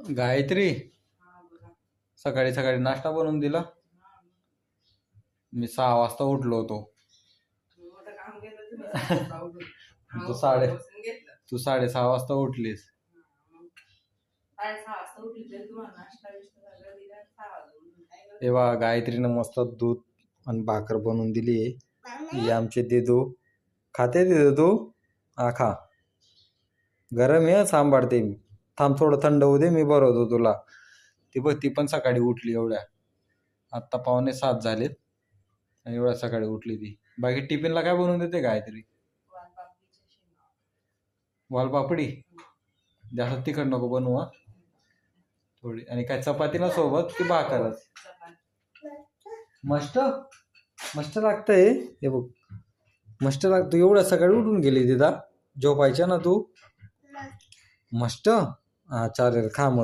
गायत्री, सकाळी सकाळी नाश्ता बनवून दिला. मी 6 वाजता उठलो होतो. तू 6:30 वाजता उठलीस. तेव्हा गायत्रीनं मस्त दूध आणि भाकर बनवून दिली. ही आमचे देदू खाते. देदू तू खा. गरम आहे, सांभाळते मी. थांब थोडं थंड होऊ दे, मी भरवतो तुला. ती बघ, ती पण सकाळी उठली. एवढ्या आत्ता 6:45 झालेत आणि एवढ्या सकाळी उठली ती. बाकी टिफिनला काय बनवून देते गायत्री? वालपापडी. जास्त तिखट नको बनवू. थोडी. आणि काय चपाती ना सोबत की भाकरच? मस्त मस्त लागतंय. हे बघ, मस्त लागतो. एवढ्या सकाळी उठून गेली तिथं झोपायच्या ना तू. मस्त. चालेल, खा मग.